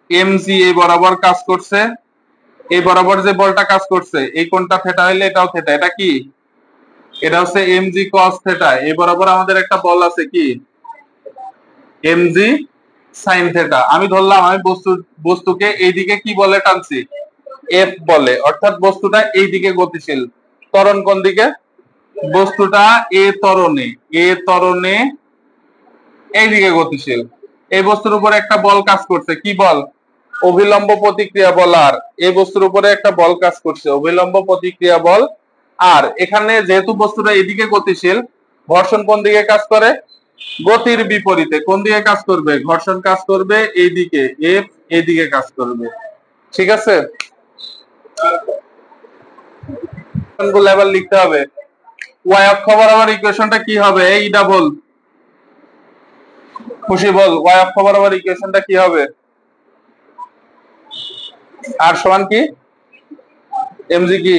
এম জি এই বরাবর কাজ করছে, এই বরাবর যে বলটা কাজ করছে এই কোণটা থেটা হইলে এটাও থেটা। এটা কি, এটা হচ্ছে এম জি কস থেটা। এই বরাবর আমাদের একটা বল আছে কি, এম জি সাইন থেটা। আমি ধরলাম আমি বস্তুকে এইদিকে কি বলে টানছি, এফ বলে, অর্থাৎ বস্তুটা এইদিকে গতিশীল। ত্বরণ কোন দিকে, বস্তুটা এ ত্বরণে এইদিকে গতিশীল। এই বস্তুর উপরে একটা বল কাজ করছে, কি বল, অভিলম্ব প্রতিক্রিয়া বল। আর এই বস্তুর উপরে একটা বল কাজ করছে, অভিলম্ব প্রতিক্রিয়া বল। আর এখানে যেহেতু বস্তুটা এদিকে গতিশীল, ঘর্ষণ কোন দিকে কাজ করে, গতির বিপরীতে। কোন দিকে কাজ করবে, ঘর্ষণ কাজ করবে এইদিকে, এফ এইদিকে কাজ করবে। ঠিক আছে, গুলো এবার লিখতে হবে। ওয়াই অক্ষ বরাবর ইকুয়েশনটা কি হবে, এই ডাবল খুশি বল, ওয়াই অক্ষ বরাবর ইকুয়েশনটা কি হবে, আর সমান কি, এমজি কি,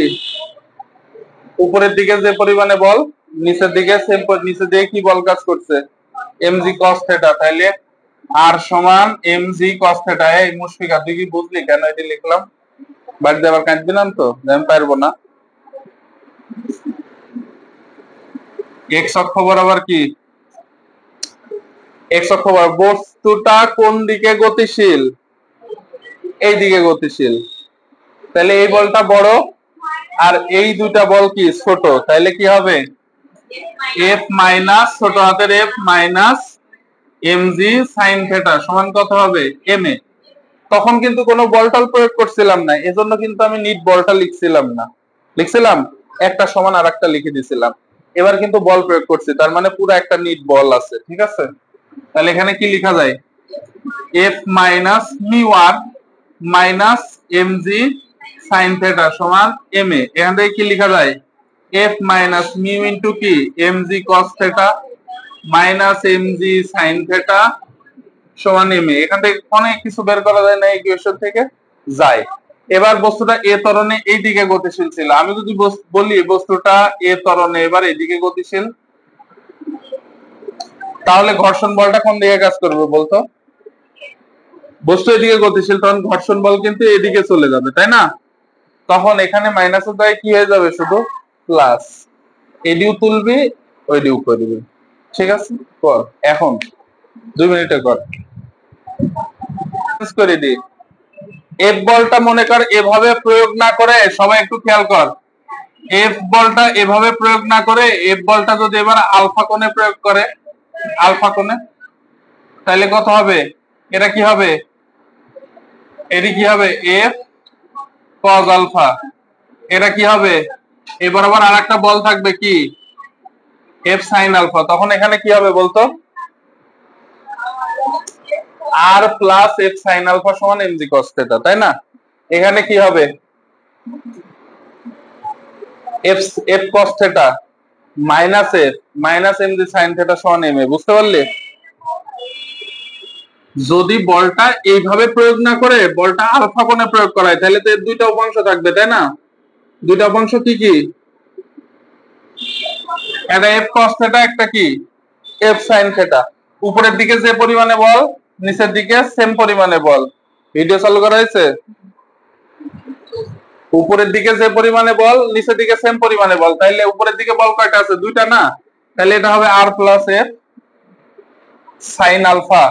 উপরের দিকে যে পরিমাণে বল, নিচের দিকে সেম, নিচের দিকে কি বল কাজ করছে, এমজি কস থেটা। তাইলে আর সমান এমজি কস থেটা। এই মুশফিকা তুই কি বুঝলি কেন এটি লিখলাম, বাড়িতে আবার কাঁদবি না তো, আমি পারবো না। এক্স অক্ষ বরাবর কি, এক্স অক্ষ বরাবর বস্তুটা কোন দিকে গতিশীল, এই দিকে গতিশীল। তাহলে এই বলটা বড় আর এই দুইটা বল কি ছোট, তাহলে কি হবে, এফ মাইনাস ছোট হাতের F minus M G sine theta সমান কত হবে, এম এ। তখন কিন্তু কোনো বলটল প্রয়োগ করছিলাম না, এজন্য কিন্তু আমি নিট বলটা লিখছিলাম না, লিখছিলাম একটা সমান আর একটা লিখে দিছিলাম। এবার কিন্তু বল প্রয়োগ করছি, তার মানে পুরো একটা নিট বল আছে। ঠিক আছে, তাহলে এখানে কি লেখা যায়, F minus mu R minus M G sine theta সমান এম এ। এখান থেকে কি লেখা যায়, এফ মাইনাস মিউ ইন্টু কি, M G cos theta minus M G sine theta সমান এম এ। এখান থেকে অনেক কিছু বের করা যায় না ইকুয়েশন থেকে, যায়। এবার বস্তুটা এ ত্বরণে এইদিকে গতিশীল ছিল, আমি যদি বলি বস্তুটা এ ত্বরণে এবার এইদিকে গতিশীল, তাহলে ঘর্ষণ বলটা কোন দিকে কাজ করবে বলতো, বস্তু এদিকে গতিশীল, তখন ঘর্ষণ বল কিন্তু এদিকে চলে যাবে, তাই না। তখন এখানে মাইনাসের দ্বারা কি হয়ে যাবে, শুধু প্লাস, এডিও তুলবি ওই ডিউ করবি। ঠিক আছে, কর এখন 2 মিনিটে কর, করে দি। এফ বলটা মনে কর এভাবে প্রয়োগ না করে, সবাই একটু খেয়াল কর, এফ বলটা এভাবে প্রয়োগ না করে, এফ বলটা যদি এবার আলফা কোণে প্রয়োগ করে, আলফা কোণে, তাহলে কত হবে, এটা কি হবে, এটি কি হবে, এফ কজ আলফা। এটা কি হবে, এবার আবার আর একটা বল থাকবে কি এফ সাইন আলফা, তখন এখানে কি হবে বলতো, আর প্লাস এফ সাইন আলফা সমান এমজি কস থিটা, তাই না? এখানে কি হবে F F cos theta minus MG sign theta সমান এম এ, বুঝতে পারলে? যদি বলটা এইভাবে প্রয়োগ না করে বলটা আলফা কোণে প্রয়োগ করায় তাহলে তো এর দুইটা উপাংশ থাকবে, তাই না? দুইটা উপাংশ কি কি, একটা এফ কস থিটা, একটা কি এফ সাইন থিটা। উপরের দিকে যে পরিমাণে বল নিচের দিকে সেম পরিমাণে বল। ভিডিও চালু করা হয়েছে? উপরের দিকে যে পরিমাণে বল নিচের দিকে সেম পরিমাণে বল, তাইলে উপরের দিকে বল কয়টা আছে, দুইটা না? তাহলে এটা হবে আর প্লাস এফ সাইন আলফা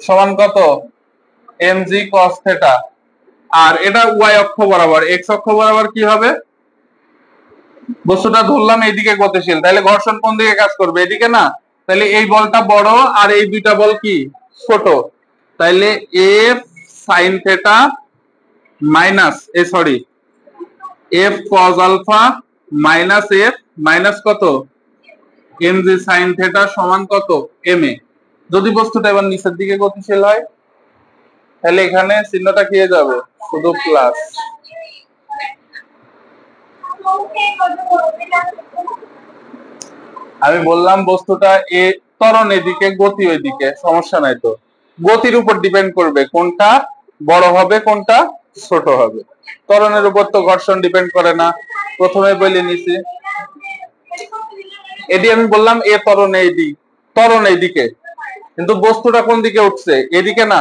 সমান কত এমজি কস থিটা। আর এটা ওয়াই অক্ষ বরাবর, এক্স অক্ষ বরাবর কি হবে, বস্তুটা ধরলাম এইদিকে গতিশীল, তাহলে ঘর্ষণ কোন দিকে কাজ করবে, এদিকে না? তাহলে এই বলটা বড় আর এই দুইটা বল কি ছোট, তাইলে F sine theta minus sorry F cos alpha minus F minus কত এম জি সাইন থিটা সমান কত এম এ। যদি বস্তুটা এবার নিচের দিকে গতিশীল হয় তাহলে এখানে চিহ্নটা কি হয়ে যাবে, শুধু প্লাস। আমি বললাম বস্তুটা এ ত্বরণ এদিকে গতি ওইদিকে, সমস্যা নাই তো, গতির উপর ডিপেন্ড করবে কোনটা বড় হবে কোনটা ছোট হবে, ত্বরণের উপর তো ঘর্ষণ ডিপেন্ড করে না, প্রথমে বলে নিছি। এটি আমি বললাম এ ত্বরণ এইদিক, ত্বরণ এইদিকে, কিন্তু বস্তুটা কোন দিকে উঠছে, এদিকে না?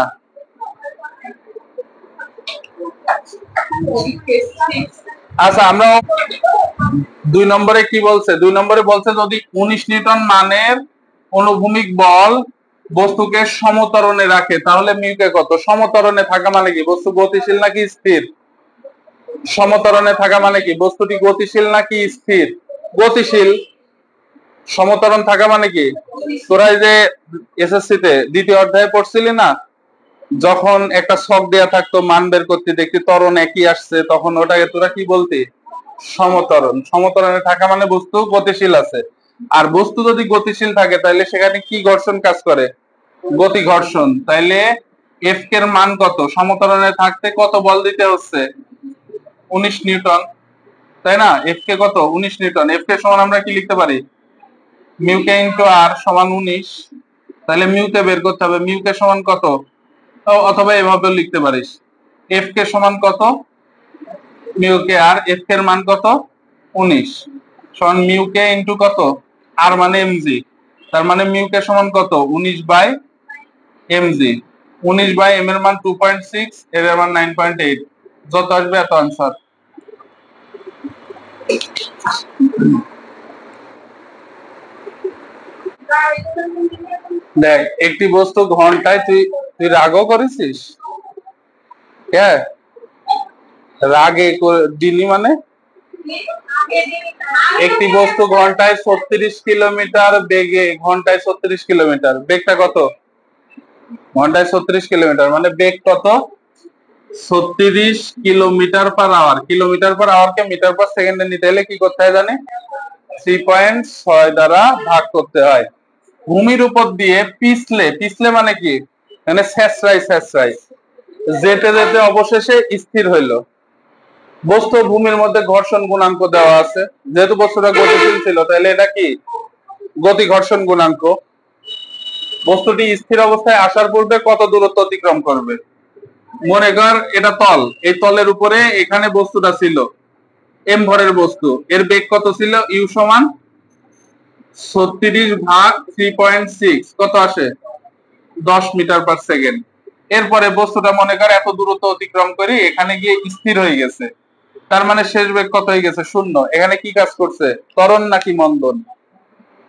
আচ্ছা আমরা 2 নম্বরে কি বলছে, 2 নম্বরে বলছে যদি 19 নিউটন মানের অনুভূমিক বল বস্তুকে সমত্বরণে রাখে তাহলে মিউকে কত। সমত্বরণে থাকা মানে কি, বস্তু গতিশীল নাকি স্থির? সমত্বরণে থাকা মানে কি, বস্তুটি গতিশীল নাকি স্থির? গতিশীল। সমত্বরণ থাকা মানে কি, তোরা যে এসএসসি তে দ্বিতীয় অধ্যায়ে পড়ছিলি না, যখন একটা ছক দেয়া থাকতো মান বের করতে দেখতে ত্বরণ একই আসছে, তখন ওটাকে তোরা কি বলতি, সমত্বরণ। সমত্বরণে থাকা মানে বস্তু গতিশীল আছে, আর বস্তু যদি গতিশীল থাকে তাহলে সেখানে কি ঘর্ষণ কাজ করে, গতি ঘর্ষণ। তাইলে এফ এর মান কত, সমত্বরণে থাকতে কত বল দিতে হচ্ছে, 19 নিউটন, তাই না? এফ কে কত, 19 নিউটন। এফ কে সমান আমরা কি লিখতে পারি, মিউ কে ইনটু আর সমান 19। তাহলে মিউ কে বের করতে হবে, মিউ কে সমান কত, অথবা এভাবেও লিখতে পারিস, এফ কে সমান কত মিউ কে আর, এফ এর মান কত 19 সমান মিউ কে ইনটু কত আর মানে এমজি, তার মানে মিউ কে সমান কত 19 বাই এমজি, 19 বাই এম এর মান 2.6, এর মান 9.8, যত আসবে এত আনসার। দেখ একটি বস্তু ঘন্টায়, তুই তুই রাগও করেছিস, হ্যাঁ রাগে দিলি মানে, একটি বস্তু ঘন্টায় 36 কিলোমিটার বেগে, ঘন্টায় 36 কিলোমিটার, বেগটা কত, ঘন্টায় 36 কিলোমিটার মানে বেগ কত 36 kilometre per hour. Kilometre per hour কে মিটার পার সেকেন্ডে নিতে হলে কি করতে হয় জানি, 3.6 দ্বারা ভাগ করতে হয়। ভূমির উপর দিয়ে পিছলে, পিছলে মানে কি, মানে ছেঁচড়াই ছেঁচড়াই যেতে যেতে অবশেষে স্থির হইল। বস্তু ভূমির মধ্যে ঘর্ষণ গুণাঙ্ক দেওয়া আছে, যেহেতু বস্তুটা গতিশীল ছিল তাহলে এটা কি গতি ঘর্ষণ গুণাঙ্ক। বস্তুটি স্থির অবস্থায় আসার পূর্বে কত দূরত্ব অতিক্রম করবে, মনে কর এটা তল, এই তলের উপরে এখানে বস্তুটা ছিল এম ভরের বস্তু, এর বেগ কত ছিল, ইউ সমান 36 ভাগ 3.6 কত আসে 10 মিটার পার সেকেন্ড। এরপরে বস্তুটা মনে কর এত দূরত্ব অতিক্রম করে এখানে গিয়ে স্থির হয়ে গেছে, তার মানে শেষ বেগ কত হয়ে গেছে, শূন্য। এখানে কি কাজ করছে, ত্বরণ নাকি মন্দন,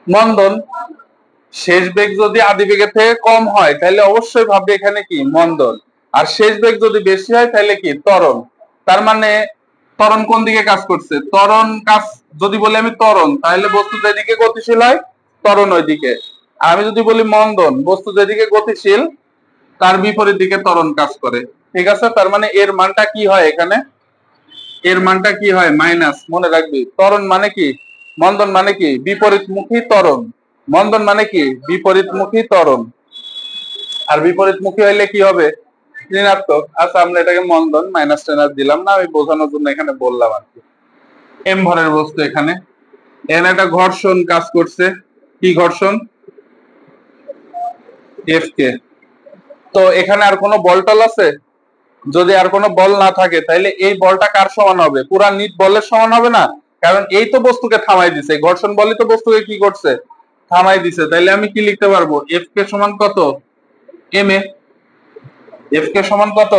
মন্দন। শেষ বেগ যদি আদি বেগের থেকে কম হয় তাহলে অবশ্যই ভাববে এখানে কি মন্দন, আর শেষ বেগ যদি বেশি হয় তাহলে কি ত্বরণ। তার মানে ত্বরণ কোন দিকে কাজ করছে, ত্বরণ কাজ যদি বলি আমি ত্বরণ তাহলে বস্তু যেদিকে গতিশীল হয় ত্বরণ ওইদিকে, আর আমি যদি বলি মন্দন বস্তু যেদিকে গতিশীল তার বিপরীত দিকে ত্বরণ কাজ করে, ঠিক আছে? তার মানে এর মানটা কি হয় এখানে এর মানটা কি হয় মাইনাস, মনে রাখবি। ত্বরণ মানে কি, মন্দন মানে কি বিপরীতমুখী ত্বরণ, মন্দন মানে কি বিপরীতমুখী ত্বরণ, আর বিপরীতমুখী হইলে কি হবে ঋণাত্মক। আচ্ছা আমরা এটাকে মন্দন মাইনাস টেন দিলাম না, আমি বোঝানোর জন্য এখানে বললাম আর কি। এম ভরের বস্তু এখানে, এখানে একটা ঘর্ষণ কাজ করছে, কি ঘর্ষণ, এফ কে। তো এখানে আর কোনো বল টল আছে, যদি আর কোনো বল না থাকে তাহলে এই বলটা কার সমান হবে, পুরা নিট বলের সমান হবে না, কারণ এই তো বস্তুকে থামাই দিছে, ঘর্ষণ বলই তো বস্তুকে কি করছে, থামাই দিছে। তাইলে আমি কি লিখতে পারবো, এফ কে সমান কত, এম এ। এফ কে সমান কত,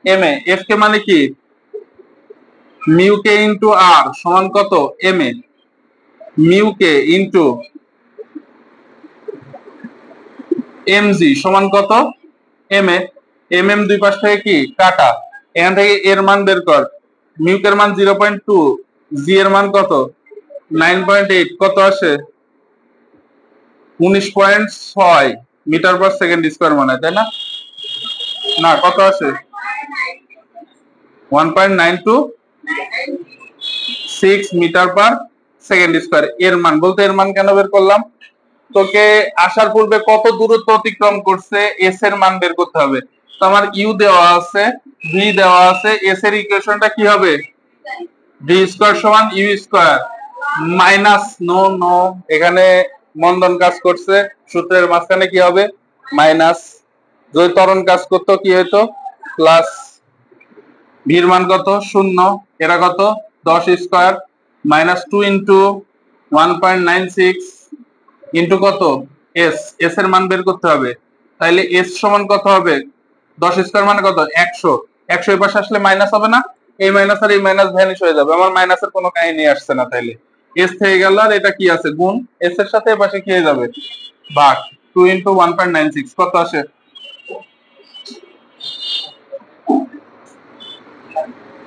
এম এ। এফ কে মানে কি মিউ কে ইন্টু আর সমান কত এম এ, মিউ কে ইন্টু এম জি সমান কত এম এ। এম এম দুই পাশ থেকে কি কাটা, এখান থেকে এর মান বের কর, মিউকের মান 0.2, জি এর মান কত 9.8, কত আসে 19.6 মিটার পার সেকেন্ড স্কয়ার, মানে তাই না, না কত আসে 1.926 মিটার পার সেকেন্ড স্কয়ার। এর মান বলতে এর মান কেন বের করলাম, তোকে আসার পূর্বে কত দূরত্ব অতিক্রম করছে এস এর মান বের করতে হবে। তো আমার ইউ দেওয়া আছে, ভি দেওয়া আছে, এস এর ইকুয়েশনটা কি হবে, ভি স্কয়ার সমান U square minus, no no এখানে মন্দন কাজ করছে, সূত্রের মাঝখানে কি হবে মাইনাস, যদি ত্বরণ কাজ করতো কি হতো প্লাস, ভির মান কত শূন্য, এটা কত 10 স্কয়ার মাইনাস 2 ইন্টু 1.96 ইন্টু কত এস, এস এর মান বের করতে হবে। তাইলে এস সমান কত হবে 10 স্কয়ার মানে কত 100, 100 এর পাশে আসলে মাইনাস হবে না, এই মাইনাস আর এই মাইনাস ভ্যানিশ হয়ে যাবে, আমার মাইনাসের কোনো কাহিনী আসছে না, তাইলে এস থেকে গেল, আর এটা কি আছে গুণ, এস এর সাথে এর পাশে কি হয়ে যাবে ভাগ, 2 ইন্টু 1.96 কত আসে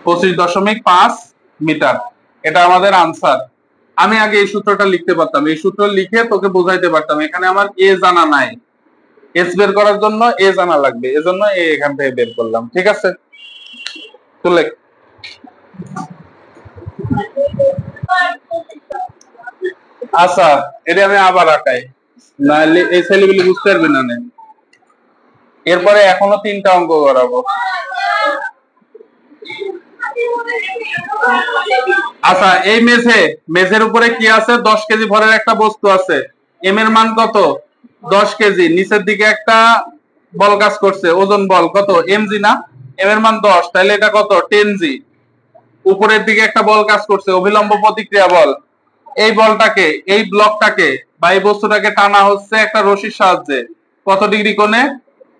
25.5 মিটার। এটা আমাদের আনসার। আমি আগে এই সূত্রটা লিখতে পারতাম, এই সূত্র লিখে তোকে বোঝাইতে পারতাম, এখানে আমার এ জানা নাই, এস বের করার জন্য এ জানা লাগবে, এজন্য এ এখান থেকে বের করলাম, ঠিক আছে তো লেখ। আচ্ছা এটা আমি আবার আঁকাই, নাহলে এই ছেলেগুলি বুঝতে পারবে না। এরপরে এখনো 3টা অঙ্ক করাবো। আচ্ছা এই মেঝের উপরে কি আছে, 10 কেজি ভরের একটা বস্তু আছে, এম এর মান কত 10 কেজি, নিচের দিকে একটা বল কাজ করছে, ওজন বল কত এম জি না, এম এর মান 10, তাহলে এটা কত 10 জি। উপরের দিকে একটা বল কাজ করছে, অভিলম্ব প্রতিক্রিয়া বল, এই বলটাকে এই ব্লকটাকে বা এই বস্তুটাকে টানা হচ্ছে একটা রশির সাহায্যে, কত ডিগ্রি কোণে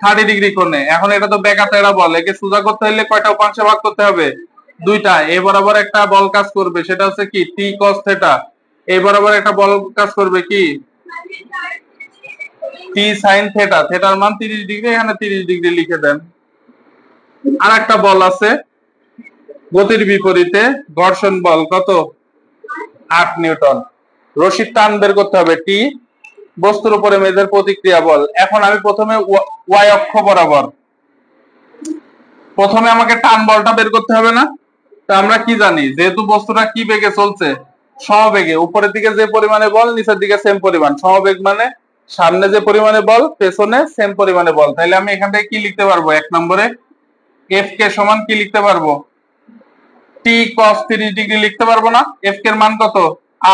30 ডিগ্রি কোণে। এখন এটা তো বেঁকা তেড়া বল, একে সোজা করতে হলে কয়টা উপাংশে ভাগ করতে হবে, দুইটা। এ বরাবর একটা বল কাজ করবে, সেটা হচ্ছে কি টি কস থেটা, এই বরাবর একটা বল কাজ করবে কি টি সাইন থেটা, থেটার মান 30 ডিগ্রি, এখানে 30 ডিগ্রি লিখে দেন। আর একটা বল আছে গতির বিপরীতে, ঘর্ষণ বল কত 8 নিউটন, রশির টান বের করতে হবে টি, বস্তুর উপরে মেঝের প্রতিক্রিয়া বল। এখন আমি প্রথমে ওয়াই অক্ষ বরাবর, প্রথমে আমাকে টান বলটা বের করতে হবে না, তো আমরা কি জানি যেহেতু বস্তুটা কি বেগে চলছে সমবেগে, উপরের দিকে যে পরিমাণে বল নিচের দিকে সেম পরিমাণ, সমবেগ মানে সামনে যে পরিমাণে বল পেছনে সেম পরিমাণে বল। তাইলে আমি এখান থেকে কি লিখতে পারবো, এক নম্বরে এফ কে সমান কি লিখতে পারবো টি কস 30 ডিগ্রি লিখতে পারবো না, এফ কে এর মান কত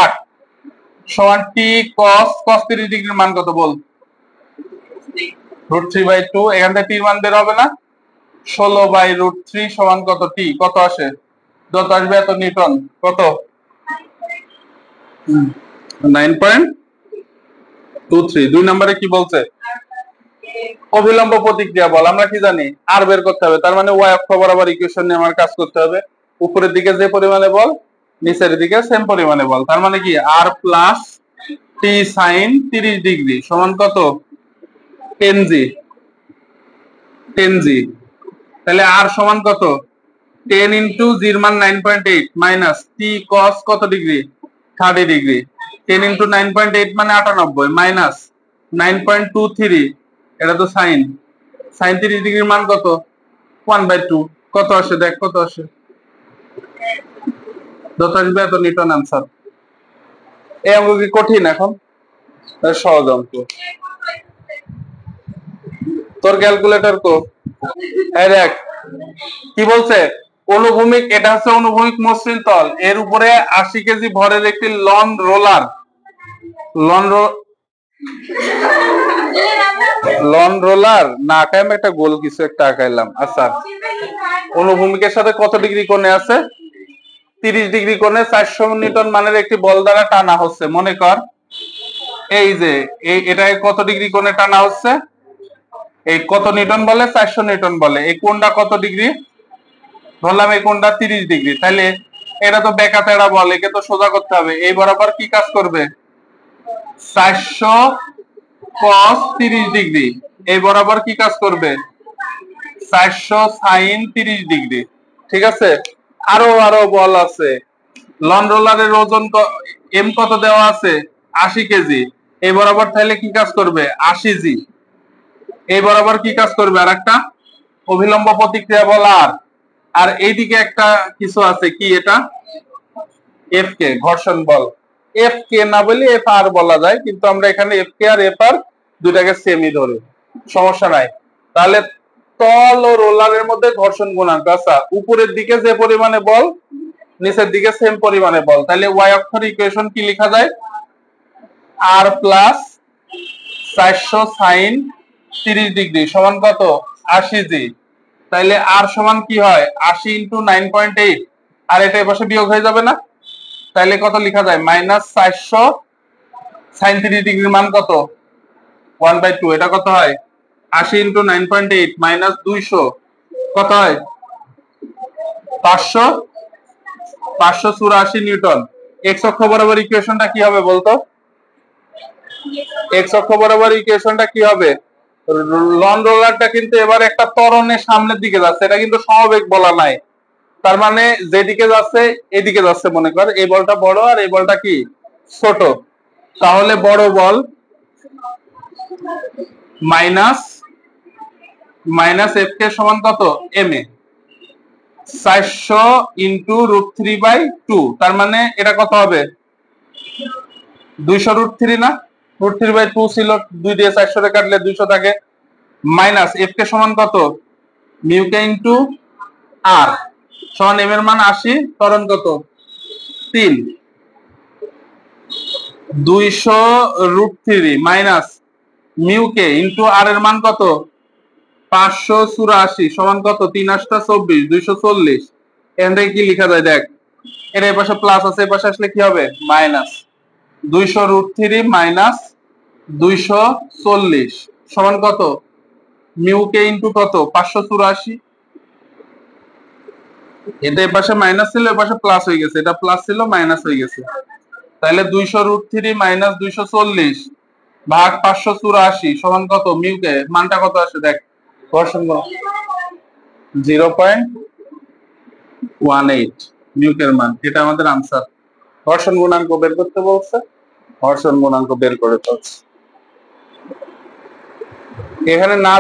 8 সমান টি কস 30 ডিগ্রির মান কত বল √3/2, এখান থেকে টির মান বের হবে না, 16/√3 সমান কত টি, কত আসে যত আসবে এত নিউটন, কত 9.23। 2 নম্বরে কি বলছে অভিলম্ব প্রতিক্রিয়া বল, আমরা কি জানি আর বের করতে হবে, তার মানে ওয়াই অক্ষ বরাবর ইকুয়েশন নিয়ে আমার কাজ করতে হবে, উপরের দিকে যে পরিমাণে বল নিচের দিকে সেম পরিমাণে বল, তার মানে কি আর প্লাস টি সাইন 30 ডিগ্রি সমান কত 10 জি, 10 জি। তাহলে আর সমান কত 10 ইন্টু জির মান 9.8 মাইনাস টি কস কত ডিগ্রি 30 ডিগ্রি, 10 ইন্টু 9.8 মানে 98 মাইনাস 9.23, এটা তো সাইন, সাইন 30 ডিগ্রির মান কত 1/2, কত আসে দেখ কত আসে যত আসবে এত নিউটন आंसर। এই অঙ্ক কি কঠিন এখন? সহজ অঙ্ক। তোর ক্যালকুলেটর কো? এই দেখ কি বলছে, অনুভূমিক, এটা হচ্ছে অনুভূমিক মসৃণ তল, এর উপরে 80 কেজি ভরের একটি lawn roller, lawn lawn roller না আঁকাইম, একটা গোল কিছু একটা আঁকাইলাম। আচ্ছা, অনুভূমিকের সাথে কত ডিগ্রি কোণে আছে? 30 ডিগ্রি কোণে 400 নিউটন মানের একটি বল দ্বারা টানা হচ্ছে। মনে কর এই যে এটা কত ডিগ্রি কোণে টানা হচ্ছে, এই কত নিউটন বলে? 400 নিউটন বলে। এই কোণটা কত ডিগ্রি ধরলাম? এই কোণটা 30 ডিগ্রি। তাহলে এটা তো বেঁকা তেড়া বল, একে তো সোজা করতে হবে। এই বরাবর কি কাজ করবে? 400 cos 30 ডিগ্রি। এই বরাবর কি কাজ করবে? 400 sin 30 ডিগ্রি। ঠিক আছে, আরো আরো বল আছে। লন রোলারের ওজন এম কত দেওয়া আছে? 80 কেজি। এই বরাবর তাহলে কি কাজ করবে? 80 জি। এই বরাবর কি কাজ করবে? আর একটা অভিলম্ব প্রতিক্রিয়া বল আর। আর এইদিকে একটা কিছু আছে, কি এটা? এফ কে, ঘর্ষণ বল। এফ কে না বলি এফ আর বলা যায়, কিন্তু আমরা এখানে এফ কে আর এফ আর দুটাকে সেমই ধরি, সমস্যা নাই। তাহলে তল ও রোলারের মধ্যে ঘর্ষণ গুণাঙ্ক। আচ্ছা, উপরের দিকে যে পরিমাণে বল, নিচের দিকে সেম পরিমাণে বল, তাহলে ওয়াই অক্ষর ইকুয়েশন কি লেখা যায়? আর প্লাস 400 সাইন 30 ডিগ্রি সমান কত? 80 জি। তাইলে আর সমান কি হয়? 80 ইন্টু 9.8, আর এটা এর পাশে বিয়োগ হয়ে যাবে না? তাইলে কত লেখা যায়? মাইনাস 400 সাইন 30 ডিগ্রির মান কত? 1/2। এটা কত হয়? 80 ইন্টু 9.8 মাইনাস 200 কত হয়? 500, 584 নিউটন। এক্স অক্ষ বরাবর ইকুয়েশনটা কি হবে বলতো? এক্স অক্ষ বরাবর ইকুয়েশনটা কি হবে? লন রোলারটা কিন্তু এবার একটা ত্বরণের সামনের দিকে যাচ্ছে, এটা কিন্তু সমবেগ বলা নাই। তার মানে যেদিকে যাচ্ছে এদিকে যাচ্ছে। মনে কর এই বলটা বড় আর এই বলটা কি ছোট, তাহলে বড় বল মাইনাস মাইনাস এফ কে সমান কত? এম এ। 400 ইন্টু √3/2, তার মানে এটা কত হবে? 200√3 না? √3/2 ছিল, 2 দিয়ে 400 রে কাটলে 200 থাকে। মাইনাস এফ কে সমান কত? মিউ কে ইন্টু আর সমান এম এর মান 80, ত্বরণ কত? 3। 200√3 মাইনাস মিউ কে ইন্টু আর এর মান কত? 584 সমান কত? 3 8 24, 240। এখান থেকে কি লেখা যায় দেখ, এর এই পাশে প্লাস আছে, এই পাশে আসলে কি হবে? মাইনাস। 200√3 মাইনাস 240 সমান কত? মিউ কে ইন্টু কত? 584। এটা এই পাশে মাইনাস ছিল, এই পাশে প্লাস হয়ে গেছে, এটা প্লাস ছিল মাইনাস হয়ে গেছে। তাহলে 200√3 মাইনাস 240 ভাগ 584 সমান কত? মিউ কে মানটা কত আসে দেখ, ঘর্ষণ 0.18 মিউকের মান, এটা আমাদের আনসার। ঘর্ষণ গুণাঙ্ক বের করতে বলছে, ঘর্ষণ গুণাঙ্ক বের করে ফেলছে। এখানে না